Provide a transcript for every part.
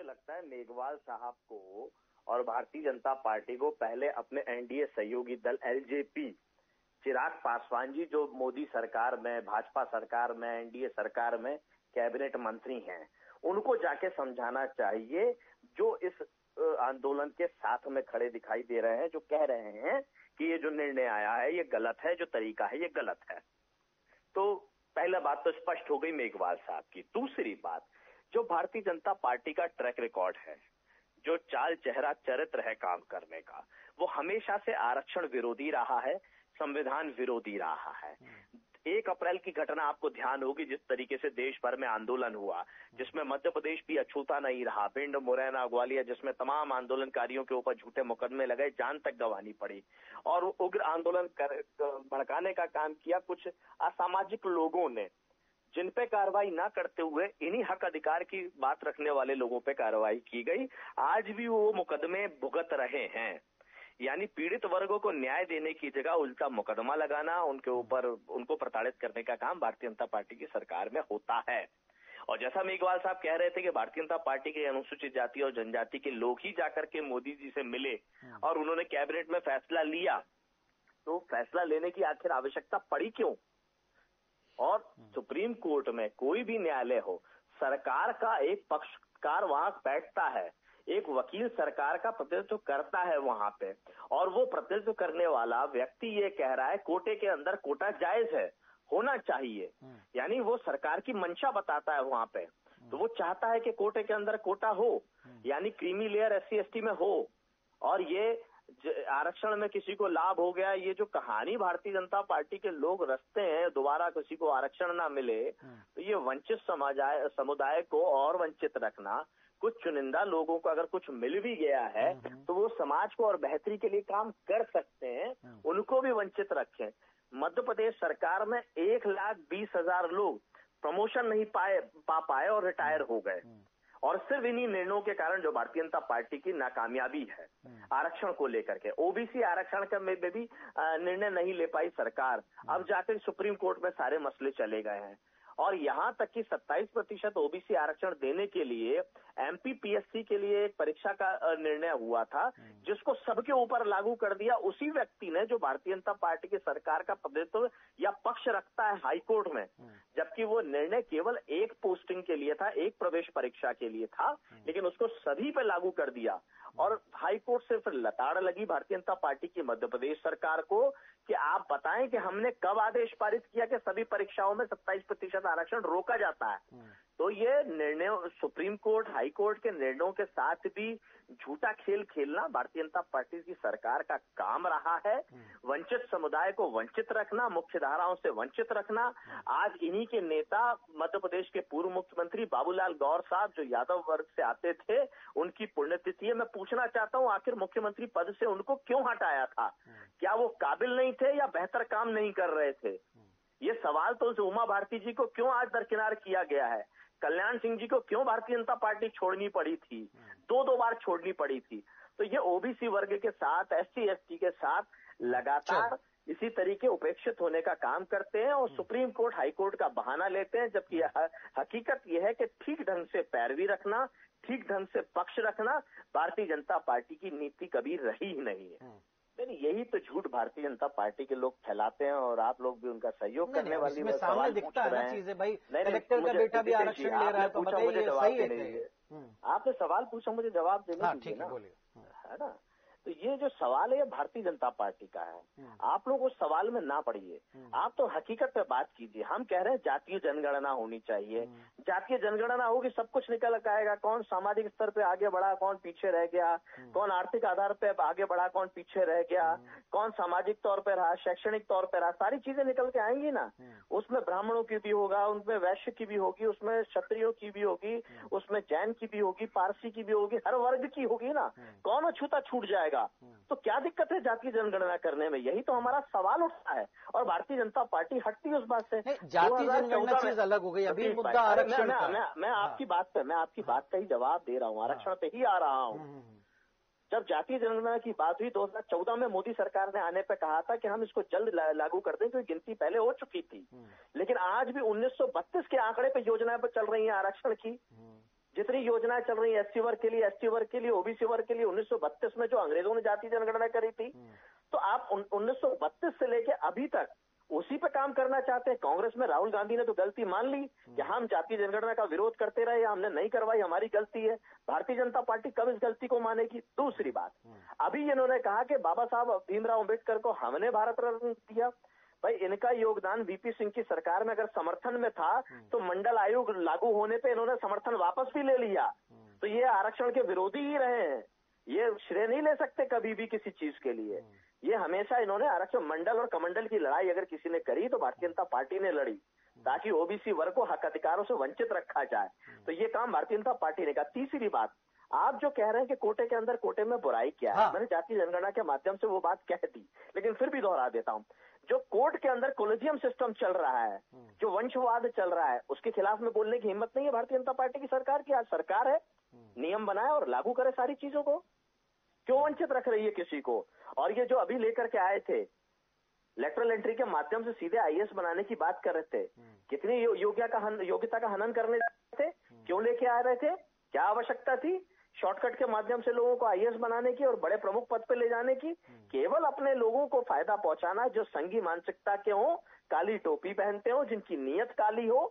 लगता है मेघवाल साहब को और भारतीय जनता पार्टी को पहले अपने एनडीए सहयोगी दल एलजेपी, चिराग पासवान जी जो मोदी सरकार में, भाजपा सरकार में, एनडीए सरकार में कैबिनेट मंत्री हैं, उनको जाके समझाना चाहिए, जो इस आंदोलन के साथ में खड़े दिखाई दे रहे हैं, जो कह रहे हैं कि ये जो निर्णय आया है ये गलत है, जो तरीका है ये गलत है। तो पहला बात तो स्पष्ट हो गई मेघवाल साहब की। दूसरी बात, जो भारतीय जनता पार्टी का ट्रैक रिकॉर्ड है, जो चाल चेहरा चरित्र है काम करने का, वो हमेशा से आरक्षण विरोधी रहा है, संविधान विरोधी रहा है। 1 अप्रैल की घटना आपको ध्यान होगी, जिस तरीके से देश भर में आंदोलन हुआ, जिसमें मध्य प्रदेश भी अछूता नहीं रहा, भिंड, मुरैना, ग्वालियर, जिसमें तमाम आंदोलनकारियों के ऊपर झूठे मुकदमे लगे, जान तक गंवानी पड़ी और उग्र आंदोलन भड़काने का काम किया कुछ असामाजिक लोगों ने, जिन पे कार्रवाई ना करते हुए इन्हीं हक अधिकार की बात रखने वाले लोगों पे कार्रवाई की गई। आज भी वो मुकदमे भुगत रहे हैं। यानी पीड़ित वर्गों को न्याय देने की जगह उल्टा मुकदमा लगाना, उनके ऊपर उनको प्रताड़ित करने का काम भारतीय जनता पार्टी की सरकार में होता है। और जैसा मेघवाल साहब कह रहे थे कि भारतीय जनता पार्टी के अनुसूचित जाति और जनजाति के लोग ही जाकर के मोदी जी से मिले और उन्होंने कैबिनेट में फैसला लिया, तो फैसला लेने की आखिर आवश्यकता पड़ी क्यों? और सुप्रीम कोर्ट में कोई भी न्यायालय हो, सरकार का एक पक्षकार वहां बैठता है, एक वकील सरकार का प्रतिनिधित्व करता है वहां पे, और वो प्रतिनिधित्व करने वाला व्यक्ति ये कह रहा है कोटे के अंदर कोटा जायज है, होना चाहिए। यानी वो सरकार की मंशा बताता है वहां पे, तो वो चाहता है कि कोटे के अंदर कोटा हो, यानी क्रीमी लेयर एससी एसटी में हो, और ये आरक्षण में किसी को लाभ हो गया, ये जो कहानी भारतीय जनता पार्टी के लोग रचते हैं, दोबारा किसी को आरक्षण ना मिले, तो ये वंचित समुदाय को और वंचित रखना, कुछ चुनिंदा लोगों को अगर कुछ मिल भी गया है तो वो समाज को और बेहतरी के लिए काम कर सकते हैं, उनको भी वंचित रखें। मध्य प्रदेश सरकार में 1,20,000 लोग प्रमोशन नहीं पा पाए और रिटायर हो गए, और सिर्फ इन्हीं निर्णयों के कारण जो भारतीय जनता पार्टी की नाकामयाबी है आरक्षण को लेकर के। ओबीसी आरक्षण का में भी निर्णय नहीं ले पाई सरकार, अब जाकर सुप्रीम कोर्ट में सारे मसले चले गए हैं, और यहां तक कि 27% ओबीसी आरक्षण देने के लिए एमपीपीएससी के लिए एक परीक्षा का निर्णय हुआ था, जिसको सबके ऊपर लागू कर दिया उसी व्यक्ति ने जो भारतीय जनता पार्टी की सरकार का प्रतिनिधित्व या पक्ष रखता है हाईकोर्ट में, जबकि वो निर्णय केवल एक पोस्टिंग के लिए था, एक प्रवेश परीक्षा के लिए था, लेकिन उसको सभी पे लागू कर दिया। और हाईकोर्ट से फिर लताड़ लगी भारतीय जनता पार्टी की मध्य प्रदेश सरकार को कि आप बताएं कि हमने कब आदेश पारित किया कि सभी परीक्षाओं में 27% आरक्षण रोका जाता है। तो ये निर्णय सुप्रीम कोर्ट, हाई कोर्ट के निर्णयों के साथ भी झूठा खेल खेलना भारतीय जनता पार्टी की सरकार का काम रहा है। वंचित समुदाय को वंचित रखना, मुख्य धाराओं से वंचित रखना। आज इन्हीं के नेता मध्य प्रदेश के पूर्व मुख्यमंत्री बाबूलाल गौर साहब जो यादव वर्ग से आते थे, उनकी पुण्यतिथि है। मैं पूछना चाहता हूं आखिर मुख्यमंत्री पद से उनको क्यों हटाया था? क्या वो काबिल नहीं थे या बेहतर काम नहीं कर रहे थे? ये सवाल तो उमा भारती जी को क्यों आज दरकिनार किया गया है? कल्याण सिंह जी को क्यों भारतीय जनता पार्टी छोड़नी पड़ी थी? 2 बार छोड़नी पड़ी थी। तो ये ओबीसी वर्ग के साथ, एससी एसटी के साथ लगातार इसी तरीके उपेक्षित होने का काम करते हैं और सुप्रीम कोर्ट, हाई कोर्ट का बहाना लेते हैं, जबकि हकीकत यह है कि ठीक ढंग से पैरवी रखना, ठीक ढंग से पक्ष रखना भारतीय जनता पार्टी की नीति कभी रही ही नहीं है। नहीं, यही तो झूठ भारतीय जनता पार्टी के लोग फैलाते हैं और आप लोग भी उनका सहयोग करने वाली में सामने दिखता है ना चीजें। भाई कलेक्टर का बेटा भी आरक्षण ले रहा है, तो बताइए सही है? आपने सवाल पूछा, मुझे जवाब देने दीजिए ना, है ना? तो ये जो सवाल है ये भारतीय जनता पार्टी का है। आप लोग उस सवाल में ना पड़िए, आप तो हकीकत पे बात कीजिए। हम कह रहे हैं जातीय जनगणना होनी चाहिए। जातीय जनगणना होगी सब कुछ निकल आएगा, कौन सामाजिक स्तर पे आगे बढ़ा, कौन पीछे रह गया, कौन आर्थिक आधार पे आगे बढ़ा, कौन पीछे रह गया, कौन सामाजिक तौर पे रहा, शैक्षणिक तौर पे रहा, सारी चीजें निकल के आएंगी ना। उसमें ब्राह्मणों की भी होगा, उनमें वैश्य की भी होगी, उसमें क्षत्रियों की भी होगी, उसमें जैन की भी होगी, पारसी की भी होगी, हर वर्ग की होगी ना। कौन अछूता छूट जाएगा? तो क्या दिक्कत है जातीय जनगणना करने में? यही तो हमारा सवाल उठता है और भारतीय जनता पार्टी हटती है उस बात से। जातीय जनगणना चीज अलग हो गई, अभी मुद्दा आरक्षण का। मैं आपकी बात का ही जवाब दे रहा हूँ, आरक्षण पे ही आ रहा हूँ। जब जातीय जनगणना की बात हुई 2014 में, मोदी सरकार ने आने पे कहा था कि हम इसको जल्द लागू कर दें क्योंकि गिनती पहले हो चुकी थी। लेकिन आज भी 1932 के आंकड़े पे योजनाएं पर चल रही है आरक्षण की। जितनी योजनाएं चल रही है एससी वर्ग के लिए, एसटी वर्ग के लिए, ओबीसी वर्ग के लिए, 1932 में जो अंग्रेजों ने जाति जनगणना करी थी, तो आप 1932 से लेके अभी तक उसी पे काम करना चाहते हैं। कांग्रेस में राहुल गांधी ने तो गलती मान ली कि हम जाति जनगणना का विरोध करते रहे, हमने नहीं करवाई, हमारी गलती है। भारतीय जनता पार्टी कब इस गलती को मानेगी? दूसरी बात, अभी इन्होंने कहा कि बाबा साहब भीमराव अम्बेडकर को हमने भारत रत्न दिया। भाई, इनका योगदान वीपी सिंह की सरकार में अगर समर्थन में था तो मंडल आयोग लागू होने पे इन्होंने समर्थन वापस भी ले लिया। तो ये आरक्षण के विरोधी ही रहे हैं, ये श्रेय नहीं ले सकते कभी भी किसी चीज के लिए। ये हमेशा इन्होंने आरक्षण मंडल और कमंडल की लड़ाई अगर किसी ने करी तो भारतीय जनता पार्टी ने लड़ी, ताकि ओबीसी वर्ग को हक अधिकारों से वंचित रखा जाए। तो ये काम भारतीय जनता पार्टी ने कहा। तीसरी बात, आप जो कह रहे हैं कि कोटे के अंदर कोटे में बुराई क्या है, मैंने जाति जनगणना के माध्यम से वो बात कह दी, लेकिन फिर भी दोहरा देता हूं। जो कोर्ट के अंदर कोलेजियम सिस्टम चल रहा है, जो वंशवाद चल रहा है, उसके खिलाफ में बोलने की हिम्मत नहीं है भारतीय जनता पार्टी की सरकार की। आज सरकार है, नियम बनाए और लागू करे सारी चीजों को, क्यों वंचित रख रही है किसी को? और ये जो अभी लेकर के आए थे लेटरल एंट्री के माध्यम से सीधे आईएएस बनाने की बात कर रहे थे, कितनी योग्यता का हनन करने थे, क्यों लेके आ रहे थे, क्या आवश्यकता थी शॉर्टकट के माध्यम से लोगों को आईएएस बनाने की और बड़े प्रमुख पद पे ले जाने की? केवल अपने लोगों को फायदा पहुंचाना, जो संघी मानसिकता के हो, काली टोपी पहनते हो, जिनकी नीयत काली हो,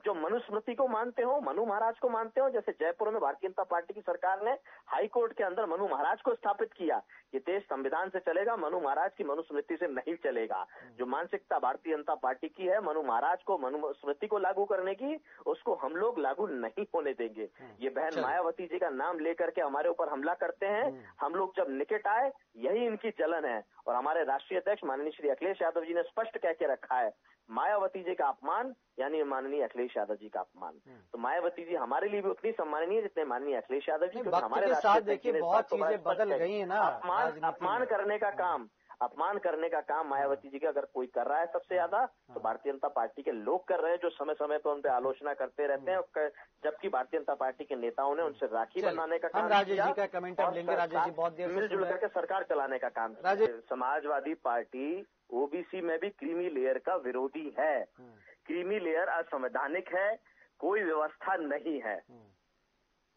जो मनुस्मृति को मानते हो, मनु महाराज को मानते हो। जैसे जयपुर में भारतीय जनता पार्टी की सरकार ने हाई कोर्ट के अंदर मनु महाराज को स्थापित किया, ये देश संविधान से चलेगा, मनु महाराज की मनुस्मृति से नहीं चलेगा। जो मानसिकता भारतीय जनता पार्टी की है मनु महाराज को, मनुस्मृति को लागू करने की, उसको हम लोग लागू नहीं होने देंगे। ये बहन मायावती जी का नाम लेकर के हमारे ऊपर हमला करते हैं, हम लोग जब निकट आए, यही इनकी जलन है। और हमारे राष्ट्रीय अध्यक्ष माननीय श्री अखिलेश यादव जी ने स्पष्ट कह के रखा है, मायावती जी का अपमान यानी माननीय अखिलेश यादव जी का अपमान। तो मायावती जी हमारे लिए भी उतनी सम्माननीय जितने माननीय अखिलेश यादव जी। हमारे साथ देखिए बहुत चीजें बदल गई है ना। अपमान करने का काम मायावती जी का अगर कोई कर रहा है सबसे ज्यादा, तो भारतीय जनता पार्टी के लोग कर रहे हैं, जो समय समय पर उन पर आलोचना करते रहते हैं, जबकि भारतीय जनता पार्टी के नेताओं ने उनसे राखी बनाने का काम राजेश जी का कमेंट अब लेंगे। राजेश जी बहुत देर से मिलजुल करके सरकार चलाने का काम। समाजवादी पार्टी ओबीसी में भी क्रीमी लेयर का विरोधी है। क्रीमी लेयर असंवैधानिक है, कोई व्यवस्था नहीं है,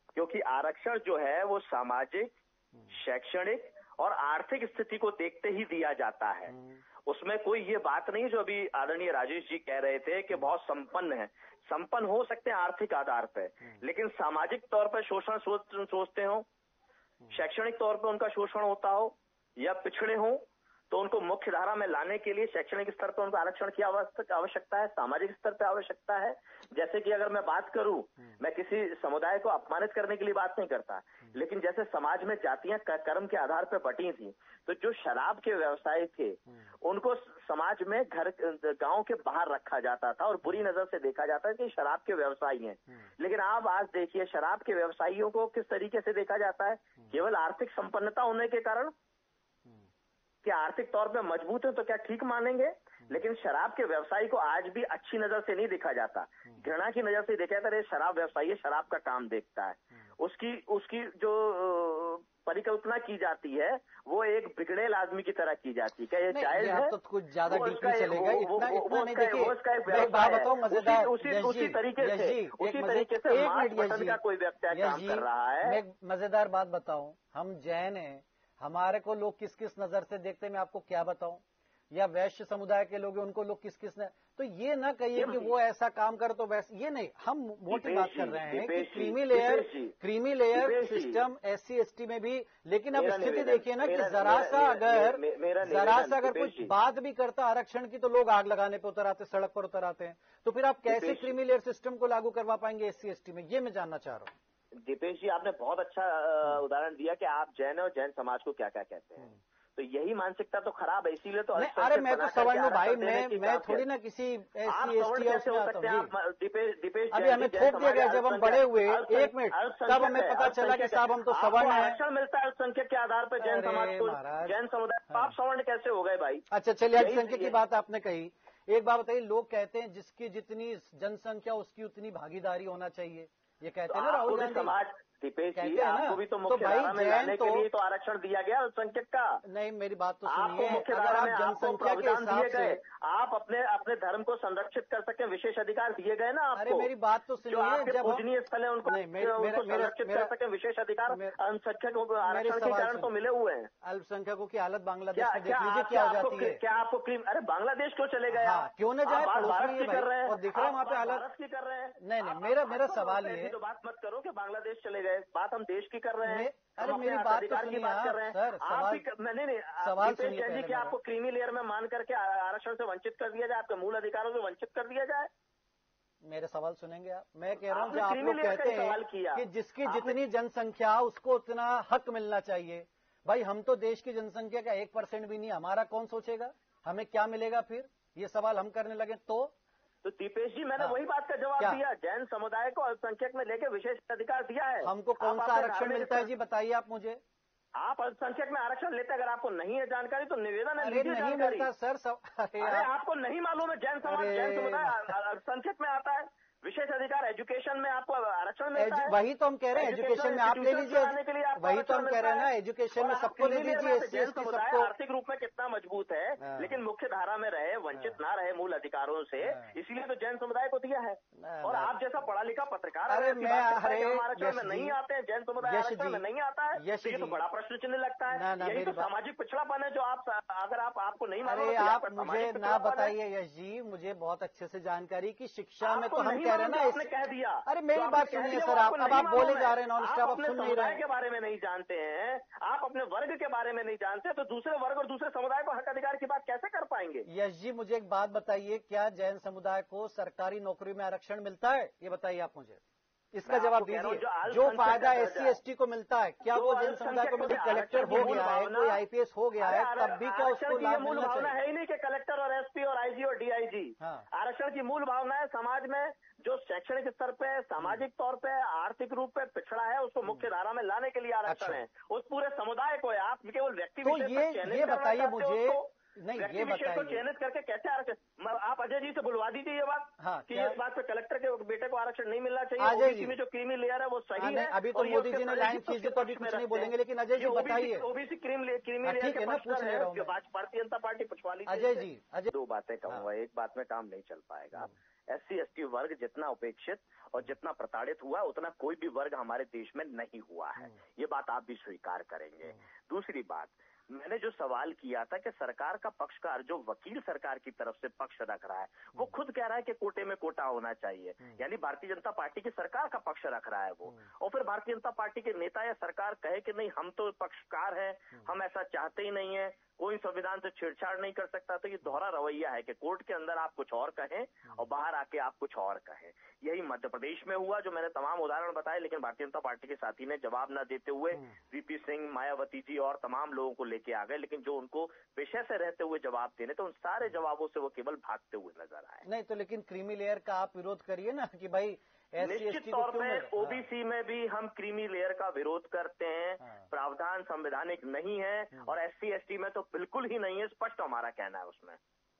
क्योंकि आरक्षण जो है वो सामाजिक, शैक्षणिक और आर्थिक स्थिति को देखते ही दिया जाता है। उसमें कोई ये बात नहीं जो अभी आदरणीय राजेश जी कह रहे थे कि बहुत संपन्न है। संपन्न हो सकते हैं आर्थिक आधार पर, लेकिन सामाजिक तौर पर शोषण सोचते हो, शैक्षणिक तौर पर उनका शोषण होता हो या पिछड़े हो, तो उनको मुख्य धारा में लाने के लिए शैक्षणिक स्तर पर उनको आरक्षण की आवश्यकता है, सामाजिक स्तर पर आवश्यकता है। जैसे कि अगर मैं बात करूं, मैं किसी समुदाय को अपमानित करने के लिए बात नहीं करता, लेकिन जैसे समाज में जातियां कर्म के आधार पर बटी थी, तो जो शराब के व्यवसायी थे उनको समाज में गांव के बाहर रखा जाता था और बुरी नजर से देखा जाता है कि शराब के व्यवसायी हैं। लेकिन आप आज देखिए शराब के व्यवसायियों को किस तरीके से देखा जाता है, केवल आर्थिक संपन्नता होने के कारण, क्या आर्थिक तौर पे मजबूत है तो क्या ठीक मानेंगे, लेकिन शराब के व्यवसायी को आज भी अच्छी नजर से नहीं देखा जाता, घृणा की नजर से देखा जाता है। शराब व्यवसायी शराब का काम देखता है, उसकी जो परिकल्पना की जाती है वो एक बिगड़ेल आदमी की तरह की जाती है। क्या ये जायज है? तो कुछ ज्यादा डीपली चलेगा, इतना नहीं। देखिए एक बात बताऊं मजेदार, उसी तरीके से मांस मटन का कोई व्यक्ति काम कर रहा है। मैं मजेदार बात बताऊं, हम जैन हैं, हमारे को लोग किस किस नजर से देखते हैं मैं आपको क्या बताऊं, या वैश्य समुदाय के लोग उनको लोग किस किस ने, तो ये ना कहिए कि वो ऐसा काम कर तो वैसे, ये नहीं, हम मोटी बात कर रहे हैं कि creamy layer system SC ST में भी। लेकिन अब स्थिति देखिए ना कि जरा सा अगर कुछ बात भी करता आरक्षण की तो लोग आग लगाने पे उतर आते, सड़क पर उतर आते हैं। तो फिर आप कैसे क्रीमी लेयर सिस्टम को लागू करवा पाएंगे एससी एसटी में, ये मैं जानना चाह रहा हूँ। दीपेश जी, आपने बहुत अच्छा उदाहरण दिया कि आप जैन और जैन समाज को क्या क्या कहते हैं। तो यही मानसिकता तो खराब है, इसीलिए तो अरे मैं तो सवर्ण हूँ भाई, मैं थोड़ी ना किसी एससी एसटी कैसे हो सकते हैं। दीपेश अभी हमें थोप दिया गया जब हम बड़े हुए, एक मिनट, तब हमें पता चला कि साहब हम तो सवर्ण हैं। आरक्षण मिलता है अल्पसंख्यक के आधार पर जैन समाज को, जैन समुदाय, आप सवर्ण कैसे हो गए भाई? अच्छा चलिए, अल्पसंख्यक की बात आपने कही, एक बात बताइए, लोग कहते हैं जिसकी जितनी जनसंख्या उसकी उतनी भागीदारी होना चाहिए, ये कहते हैं ना राहुल गांधी। दीपेश जी, कहते हैं आपको ना, भी तो तो मुख्य भाई धारा में लाने के जैन लिए तो आरक्षण दिया गया अल्पसंख्यक का। नहीं, मेरी बात तो आपको सुनिए, मुख्य अगर धारा आप में आपको जनसंख्या के प्रावधान हिसाब दिए से, गए, आप अपने धर्म को संरक्षित कर सके विशेष अधिकार दिए गए ना आपको। अरे मेरी बात तो जो सुनिए, आपके जब पूजनीय स्थल है उनको नहीं, उनको संरक्षित कर सके विशेष अधिकार अल्पसंख्यकों को आरक्षण के कारण तो मिले हुए हैं। अल्पसंख्यकों की हालत बांग्लादेश में देख क्या लीजिए क्या हो जाती है। क्या आपको अरे बांग्लादेश क्यों चले गए? हाँ, क्यों न जाए, पड़ोस भारत में की ये कर रहे हैं और दिख रहा है वहाँ पे हालत। भारत की कर रहे हैं। नहीं, मेरा सवाल ये है, तो बात मत करो कि बांग्लादेश चले गए, बात हम देश की कर रहे हैं। अरे मेरी बात तो सुनिए आप, सर सवाल, नहीं, सवाल सुनिए जी, क्या आपको क्रीमी लेयर में मान करके आरक्षण से वंचित कर दिया जाए, आपके मूल अधिकारों से वंचित कर दिया जाए? मेरे सवाल सुनेंगे आप? मैं कह रहा हूँ जो आप लोग कहते हैं कि जिसकी जितनी जनसंख्या उसको उतना हक मिलना चाहिए। भाई हम तो देश की जनसंख्या का 1% भी नहीं, हमारा कौन सोचेगा हमें क्या मिलेगा फिर? ये सवाल हम करने लगे तो दीपेश जी, मैंने वही बात का जवाब दिया। जैन समुदाय को अल्पसंख्यक में लेके विशेष अधिकार दिया है। हमको कौन सा आरक्षण मिलता है जी, बताइए आप मुझे। आप अल्पसंख्यक में आरक्षण लेते, अगर आपको नहीं है जानकारी तो निवेदन है, अरे नहीं मिलता सर। अरे आपको नहीं मालूम है जैन समुदाय अल्पसंख्यक में आता है, विशेष अधिकार एजुकेशन में आपको आरक्षण मिलता है। वही तो हम कह रहे हैं, एजुकेशन में आप ले लीजिए, वही तो हम कह रहे हैं ना, एजुकेशन में सबको ले लीजिए। जैन समुदाय आर्थिक रूप में कितना मजबूत है, लेकिन मुख्य धारा में रहे, वंचित ना रहे मूल अधिकारों से, इसीलिए तो जैन समुदाय को दिया है। और आप जैसा पढ़ा लिखा पत्रकार आरक्षण में नहीं आते हैं, जैन समुदाय आरक्षण में नहीं आता है, ये तो बड़ा प्रश्न चिन्ह लगता है। यही तो सामाजिक पिछड़ापन है जो आप, अगर आपको नहीं मालूम। अरे आप मुझे ना बताइए यश जी, मुझे बहुत अच्छे से जानकारी की शिक्षा में तो हम कह रहे हैं ना, आपने कह दिया। अरे मेरी बात सुनिए सर, अब आप बोले जा रहे हैं नॉन स्टॉप, आप सुन नहीं रहे के बारे में नहीं जानते हैं, आप अपने वर्ग के बारे में नहीं जानते, तो दूसरे वर्ग और दूसरे समुदाय को हक अधिकार की बात कैसे कर पाएंगे? यश जी मुझे एक बात बताइए, क्या जैन समुदाय को सरकारी नौकरी में आरक्षण मिलता है? ये बताइए आप मुझे, इसका जवाब दीजिए। जो फायदा SC/ST को मिलता है क्या वो जैन समुदाय को मिलता है? कलेक्टर हो गया है, कोई IPS हो गया है, तब भी क्या उसको लाभ मिलना चाहिए? है ही नहीं कि कलेक्टर और SP और IG और DIG। आरक्षण की मूल भावना है समाज में जो शैक्षणिक स्तर पे, सामाजिक तौर पे, आर्थिक रूप पे पिछड़ा है, उसको मुख्य धारा में लाने के लिए आरक्षण है। उस पूरे समुदाय को है, आप केवल व्यक्ति तो ये बताइए मुझे, नहीं ये बताइए को चयनित करके कैसे आरक्षण? आप अजय जी से बुलवा दीजिए ये बात। कि इस बात पे कलेक्टर के बेटे को आरक्षण नहीं मिलना चाहिए। ओबीसी में जो क्रीमी लेयर है वो सही है। अभी तो मोदी जी ने लाइन खींच दी तो अभी कुछ नहीं बोलेंगे, लेकिन अजय जी बताइए। ओबीसी क्रीमी लेयर ठीक है ना, पूछ ले रहा हूँ। भारतीय जनता पार्टी पिछवा ली। अजय जी, दो बातें कहूंगा, एक बात में काम नहीं चल पाएगा। SC/ST वर्ग जितना उपेक्षित और जितना प्रताड़ित हुआ, उतना कोई भी वर्ग हमारे देश में नहीं हुआ है। ये बात आप भी स्वीकार करेंगे। दूसरी बात, मैंने जो सवाल किया था कि सरकार का पक्षकार, जो वकील सरकार की तरफ से पक्ष रख रहा है, वो खुद कह रहा है कि कोटे में कोटा होना चाहिए, यानी भारतीय जनता पार्टी की सरकार का पक्ष रख रहा है वो। और फिर भारतीय जनता पार्टी के नेता या सरकार कहे कि नहीं हम तो पक्षकार हैं, हम ऐसा चाहते ही नहीं है, कोई संविधान से छेड़छाड़ नहीं कर सकता। तो ये दोहरा रवैया है कि कोर्ट के अंदर आप कुछ और कहें और बाहर आके आप कुछ और कहें। यही मध्य प्रदेश में हुआ, जो मैंने तमाम उदाहरण बताए, लेकिन भारतीय जनता पार्टी के साथी ने जवाब न देते हुए VP सिंह, मायावती जी और तमाम लोगों को लेके आ गए, लेकिन जो उनको पेशे से रहते हुए जवाब देने, तो उन सारे जवाबों से वो केवल भागते हुए नजर आए। नहीं तो लेकिन क्रीमी लेयर का आप विरोध करिए ना कि भाई निश्चित तौर पे OBC में भी हम क्रीमी लेयर का विरोध करते हैं। प्रावधान संवैधानिक नहीं है और SC/ST में तो बिल्कुल ही नहीं है, स्पष्ट हमारा कहना है उसमें।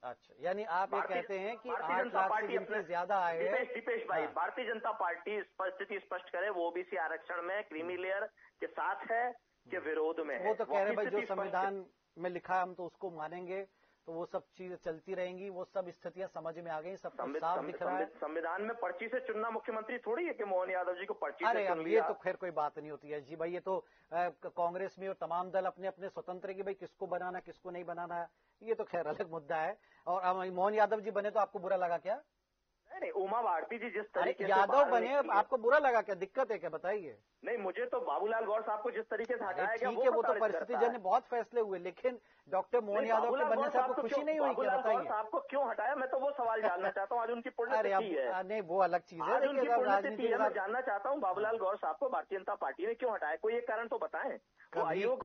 अच्छा, यानी आप ये कहते हैं कि 8 लाख से जिनके ज्यादा आए हैं। दीपेश भाई, भारतीय जनता पार्टी स्थिति स्पष्ट करे, वो OBC आरक्षण में क्रीमी लेयर के साथ है कि विरोध में है? वो तो कह रहे भाई जो संविधान में लिखा है हम तो उसको मानेंगे, तो वो सब चीजें चलती रहेंगी, वो सब स्थितियां समझ में आ गई, सब साफ दिख रहा है। संविधान में पर्ची से चुनना मुख्यमंत्री थोड़ी है कि मोहन यादव जी को पर्ची से चुन लिया। ये तो खैर कोई बात नहीं होती है जी भाई, ये तो कांग्रेस में और तमाम दल अपने अपने स्वतंत्र की भाई किसको बनाना किसको नहीं बनाना, ये तो खैर अलग मुद्दा है। और मोहन यादव जी बने तो आपको बुरा लगा क्या? नहीं, उमा भारती जी जिस तरीके से यादव बने आपको बुरा लगा क्या? दिक्कत है क्या, बताइए? नहीं, मुझे तो बाबूलाल गौर साहब को जिस तरीके से हटाया गया ठीक है, वो तो परिस्थिति जन बहुत फैसले हुए, लेकिन डॉक्टर मोहन यादव के बनने से आपको खुशी नहीं हुई क्या? बताइए आपको क्यों हटाया, मैं तो वो सवाल जानना चाहता हूँ। आज उनकी पुण्यतिथि है। नहीं, वो अलग चीज है, राजनीति मैं जानना चाहता हूँ बाबूलाल गौर साहब को भारतीय जनता पार्टी ने क्यों हटाया, कोई एक कारण तो बताएं। वो आयोग